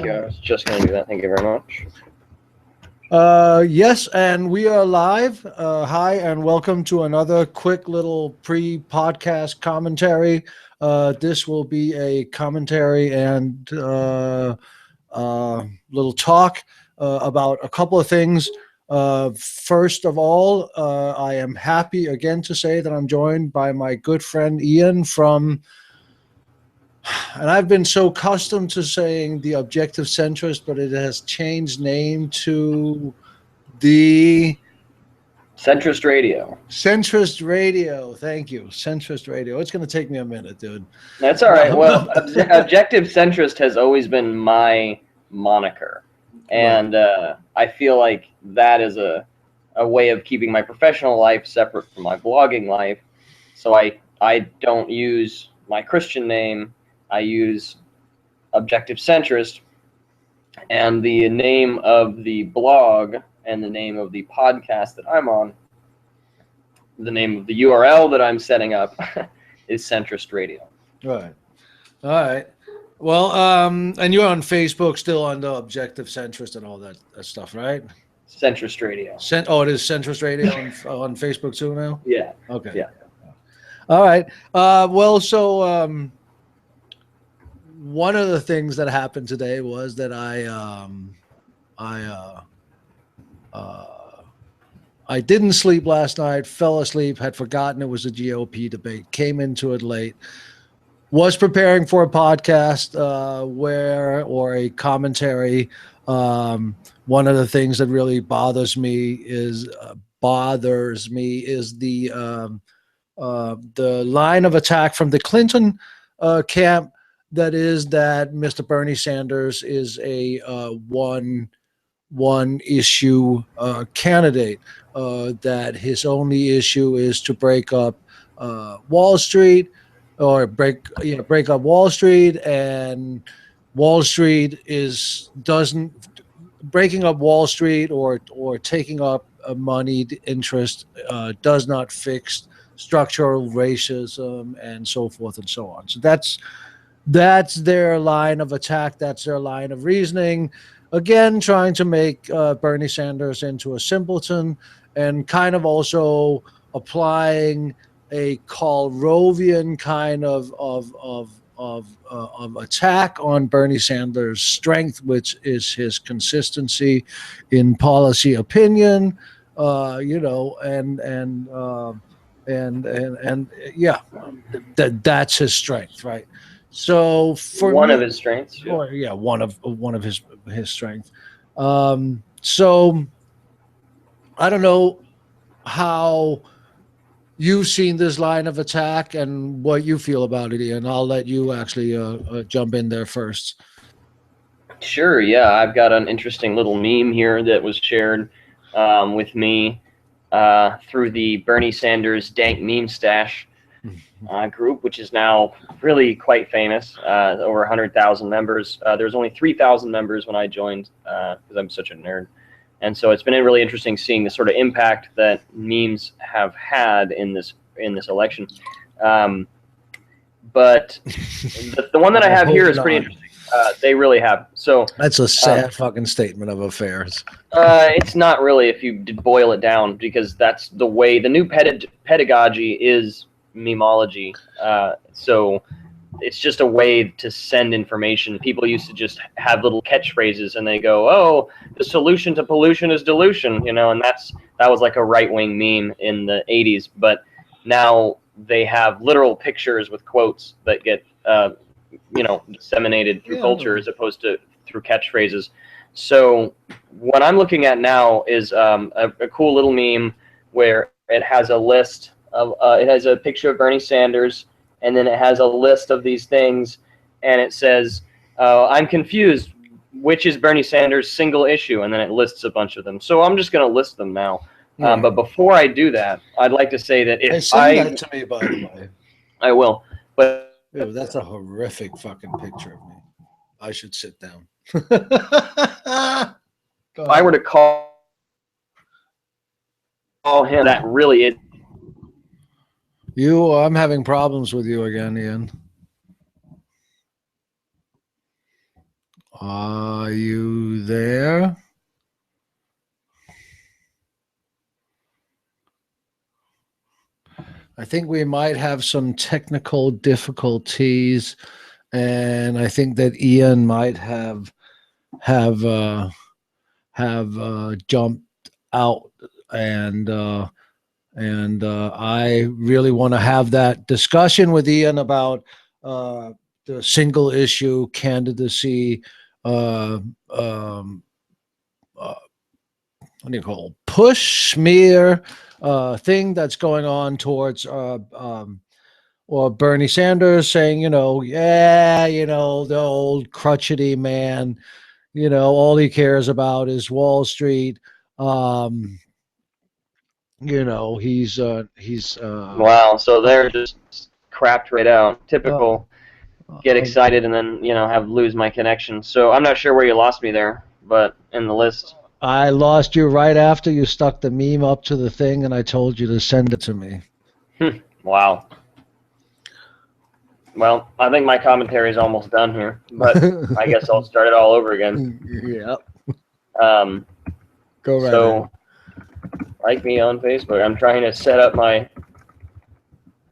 you. I was just going to do that. Thank you very much. Yes, and we are live. Hi, and welcome to another quick little pre-podcast commentary. This will be a commentary and little talk about a couple of things. First of all, I am happy again to say that I'm joined by my good friend Ian from, and I've been so accustomed to saying the Objective Centrist, but it has changed name to the Centrist Radio. Centrist Radio. Thank you. Centrist Radio. It's going to take me a minute, dude. That's all right. Well, Objective Centrist has always been my moniker. And I feel like that is a way of keeping my professional life separate from my blogging life. So I don't use my Christian name. I use Objective Centrist. And the name of the blog and the name of the podcast that I'm on, the name of the URL that I'm setting up is Centrist Radio. Right. All right. Well, and you're on Facebook still under Objective Centrist and all that stuff, right? Centrist Radio. It is Centrist Radio on Facebook too now? Yeah. Okay. Yeah. All right. Well, so one of the things that happened today was that I didn't sleep last night, fell asleep, had forgotten it was a GOP debate, came into it late, was preparing for a podcast or a commentary. One of the things that really bothers me is the line of attack from the Clinton camp. That is that Mr. Bernie Sanders is a one issue candidate, that his only issue is to break up Wall Street, or break up Wall Street, and Wall Street breaking up Wall Street or taking up a moneyed interest does not fix structural racism and so forth and so on. So that's their line of attack. That's their line of reasoning. Again, trying to make Bernie Sanders into a simpleton, and kind of also applying a Karl-Rovian kind of attack on Bernie Sanders' strength, which is his consistency in policy opinion. That's his strength, right? So for one of his strengths. Yeah. One of his strengths. So I don't know how you've seen this line of attack and what you feel about it, Ian. I'll let you actually jump in there first. Sure. Yeah, I've got an interesting little meme here that was shared with me through the Bernie Sanders Dank Meme Stash group, which is now really quite famous, over 100,000 members. There was only 3,000 members when I joined, because I'm such a nerd. And so it's been really interesting seeing the sort of impact that memes have had in this election. But the one that I have here is pretty interesting. They really have. So that's a sad fucking statement of affairs. It's not really, if you boil it down, because that's the way the new pedagogy is. Memology. So it's just a way to send information. People used to just have little catchphrases and they go, oh, the solution to pollution is dilution, and that was like a right-wing meme in the 80s. But now they have literal pictures with quotes that get disseminated through culture as opposed to through catchphrases. So what I'm looking at now is a cool little meme where it has a list it has a picture of Bernie Sanders, and then it has a list of these things, and it says, I'm confused, which is Bernie Sanders' single issue? And then it lists a bunch of them. So I'm just going to list them now. Yeah. But before I do that, I'd like to say that if send that to me, by the way. I will. But ew, that's a horrific fucking picture of me. I should sit down. If I were to call him, that really is. I'm having problems with you again, Ian. Are you there? I think we might have some technical difficulties, and I think that Ian might have jumped out, and I really want to have that discussion with Ian about the single issue candidacy. Uh, um, what do you call it? Push smear thing that's going on towards or Bernie Sanders saying, yeah, the old crotchety man, all he cares about is Wall Street. Um, he's Wow. So they're just crapped right out. uh, Typical. Get uh, excited and then have lose my connection. So I'm not sure where you lost me there, but in the list. I lost you right after you stuck the meme up to the thing and I told you to send it to me. Wow. Well, I think my commentary is almost done here, but I guess I'll start it all over again. Yeah. Go right ahead. Like me on Facebook. I'm trying to set up my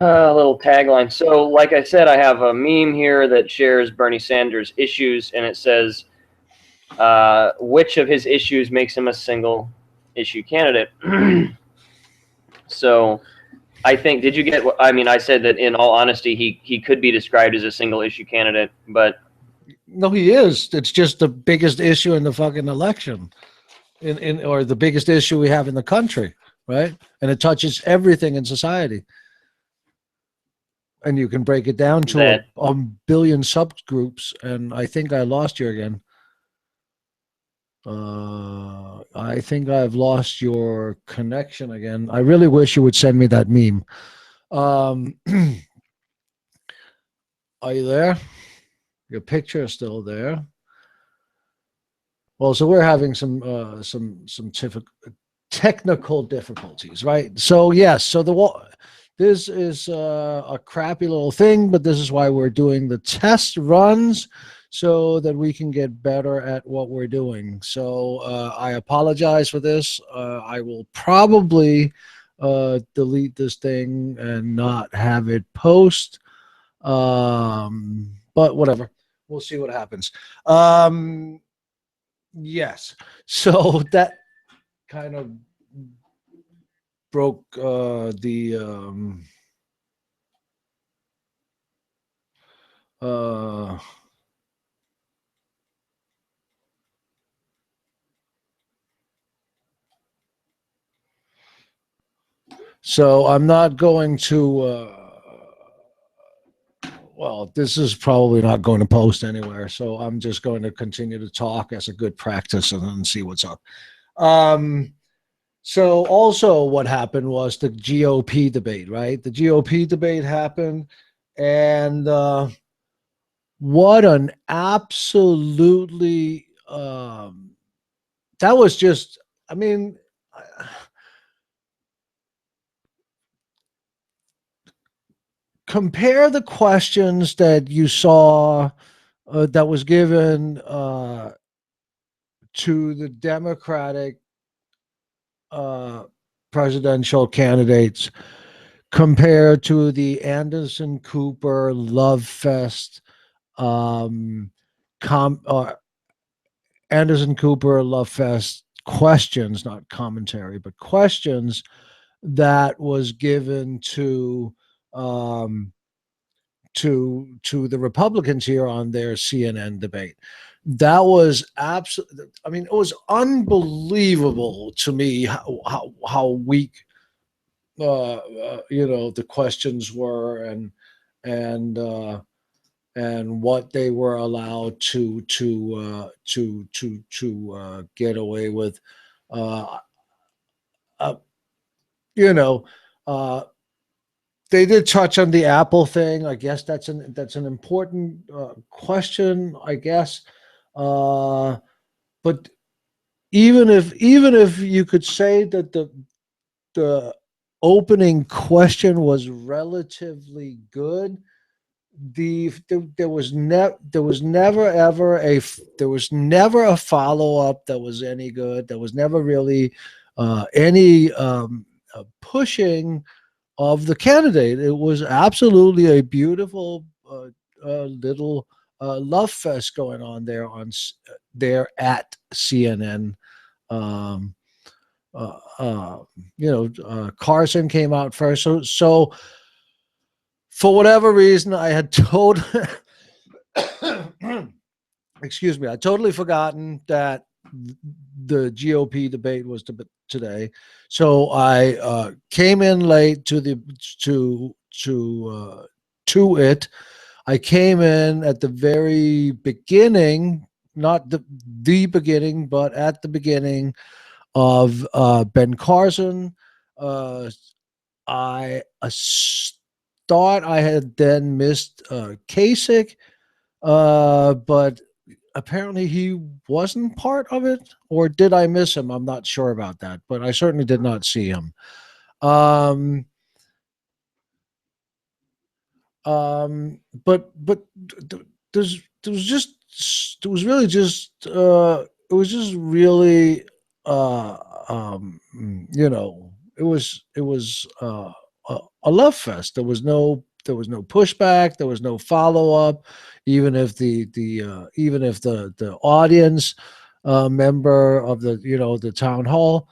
little tagline. So, like I said, I have a meme here that shares Bernie Sanders' issues, and it says, which of his issues makes him a single issue candidate? So I think, did you get what I mean? I said that in all honesty, he could be described as a single issue candidate, but no, he is. It's just the biggest issue in the fucking election, or the biggest issue we have in the country, right? And it touches everything in society. And you can break it down to a billion subgroups. And I think I lost you again. I think I've lost your connection again. I really wish you would send me that meme. Are you there? Your picture is still there. Well, so we're having some technical difficulties, right? So yes, so this is a crappy little thing, but this is why we're doing the test runs so that we can get better at what we're doing. So I apologize for this. I will probably delete this thing and not have it post. But whatever. We'll see what happens. Yes. So that kind of broke so I'm not going to well, this is probably not going to post anywhere, so I'm just going to continue to talk as a good practice and then see what's up. So also what happened was the GOP debate, right? The GOP debate happened, and what an absolutely that was just, I mean, compare the questions that you saw that was given to the Democratic presidential candidates compared to the Anderson Cooper Love Fest Anderson Cooper Love Fest questions, not commentary, but questions that was given to the Republicans here on their CNN debate. That was absolutely, I mean, it was unbelievable to me how weak the questions were, and what they were allowed to get away with. Uh, uh, you know, they did touch on the Apple thing. I guess that's an important question, I guess. But even if you could say that the opening question was relatively good, there was never ever there was never a follow up that was any good. There was never really any pushing of the candidate. It was absolutely a beautiful little love fest going on there there at CNN. Um, Carson came out first, so for whatever reason, I had told. Excuse me, I totally forgotten that the GOP debate was today, so I came in late to it. I came in at the very beginning, not the beginning, but at the beginning of Ben Carson. I thought I had then missed Kasich, but apparently he wasn't part of it, or did I miss him? I'm not sure about that, but I certainly did not see him. Um, but there was really just it was just really it was a love fest. There was no pushback, there was no follow up, even if the audience member of the town hall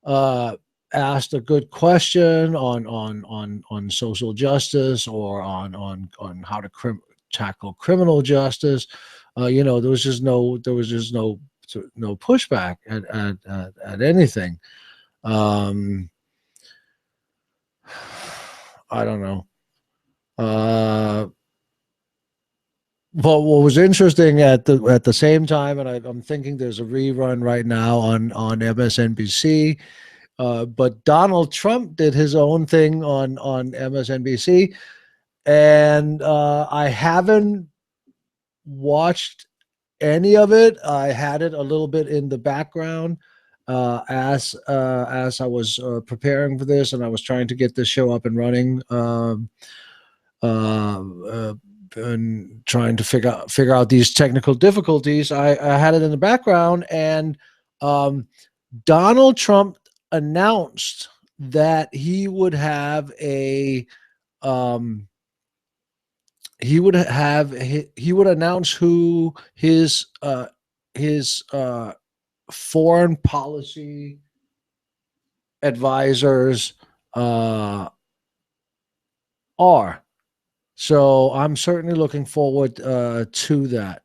uh, asked a good question on social justice, or on how to tackle criminal justice. There was just no pushback at anything. Um, I don't know. But what was interesting at the same time, and I'm thinking there's a rerun right now on MSNBC. But Donald Trump did his own thing on MSNBC, and I haven't watched any of it. I had it a little bit in the background as I was preparing for this, and I was trying to get this show up and running, and trying to figure out these technical difficulties. I had it in the background, and Donald Trump announced that he would have a he would announce who his foreign policy advisors are. So I'm certainly looking forward to that.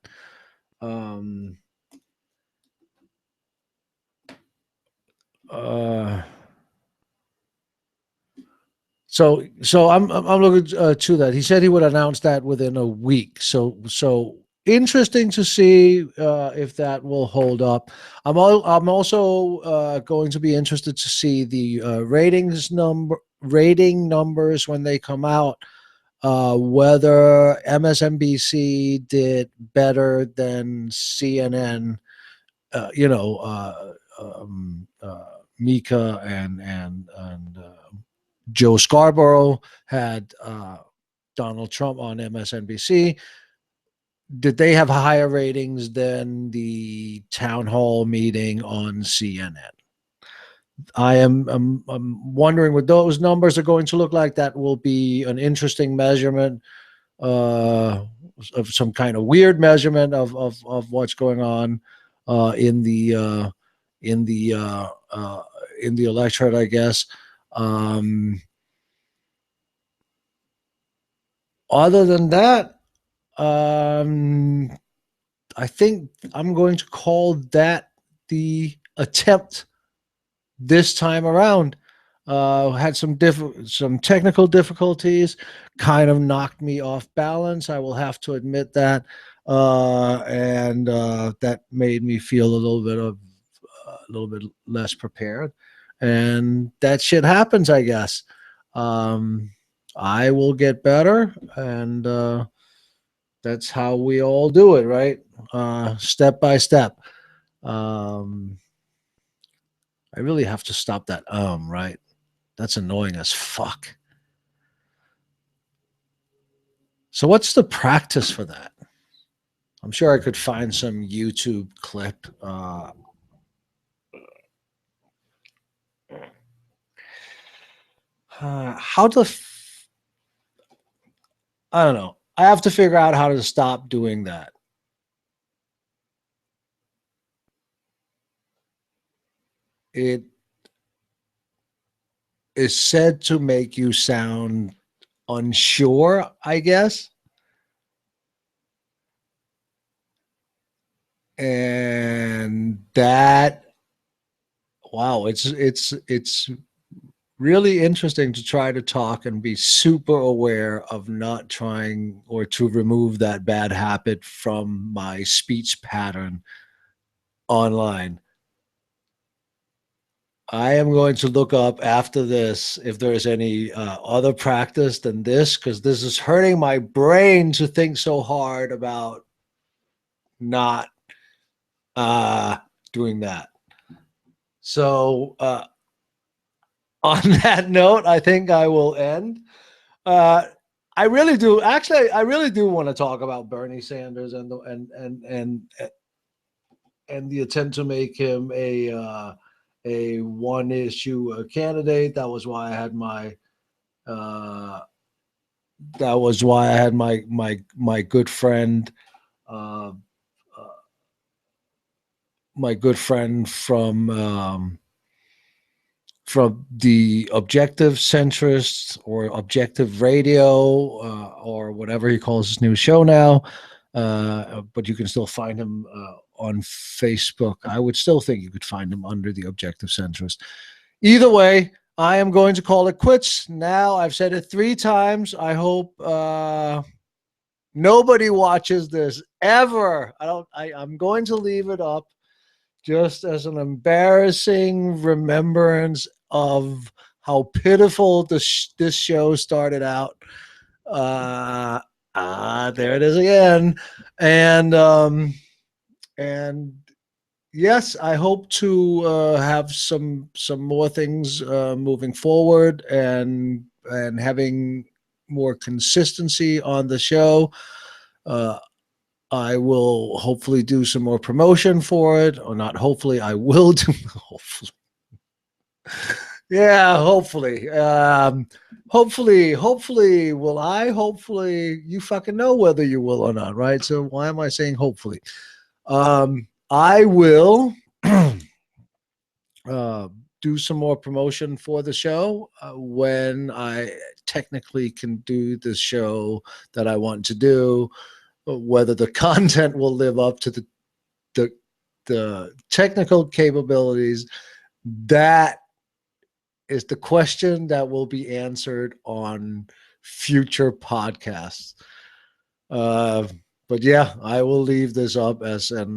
So I'm looking to that. He said he would announce that within a week. So interesting to see if that will hold up. I'm also going to be interested to see the rating numbers when they come out. Whether MSNBC did better than CNN. Mika and Joe Scarborough had Donald Trump on MSNBC. Did they have higher ratings than the town hall meeting on CNN? I'm wondering what those numbers are going to look like. That will be an interesting measurement, of some kind of weird measurement of what's going on in the electorate, I guess. Other than that, I think I'm going to call that the attempt this time around. Had some technical difficulties, kind of knocked me off balance. I will have to admit that, and that made me feel a little bit less prepared. And that shit happens, I guess. I will get better, and that's how we all do it, right? Step by step. I really have to stop that right? That's annoying as fuck. So what's the practice for that? I'm sure I could find some YouTube clip. How to, I don't know. I have to figure out how to stop doing that. It is said to make you sound unsure, I guess. And that, wow, it's really interesting to try to talk and be super aware of not trying or to remove that bad habit from my speech pattern online. I am going to look up after this if there is any other practice than this, because this is hurting my brain to think so hard about not doing that. So on that note, I think I will end. I really do. Actually, I really do want to talk about Bernie Sanders and the attempt to make him a one issue candidate. That was why I had my my good friend uh, my good friend from the objective centrist or objective radio or whatever he calls his new show now. But you can still find him on Facebook. I would still think you could find him under the objective centrist. Either way, I am going to call it quits. Now I've said it 3 times. I hope nobody watches this ever. I'm going to leave it up just as an embarrassing remembrance of how pitiful this show started out. There it is again. And yes, I hope to have some more things moving forward and having more consistency on the show. I will hopefully do some more promotion for it, or not. Hopefully, I will do. Hopefully, yeah. Hopefully, hopefully, will I? Hopefully, you fucking know whether you will or not, right? So why am I saying hopefully? I will do some more promotion for the show when I technically can do the show that I want to do. Whether the content will live up to the technical capabilities, that is the question that will be answered on future podcasts. But yeah, I will leave this up as a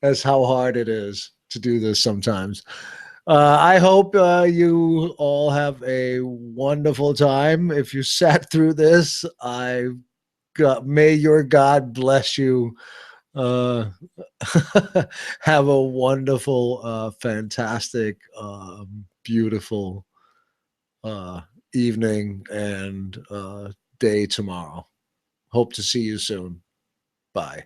as how hard it is to do this sometimes. I hope you all have a wonderful time. If you sat through this, may your God bless you. Have a wonderful, fantastic, beautiful evening and day tomorrow. Hope to see you soon. Bye.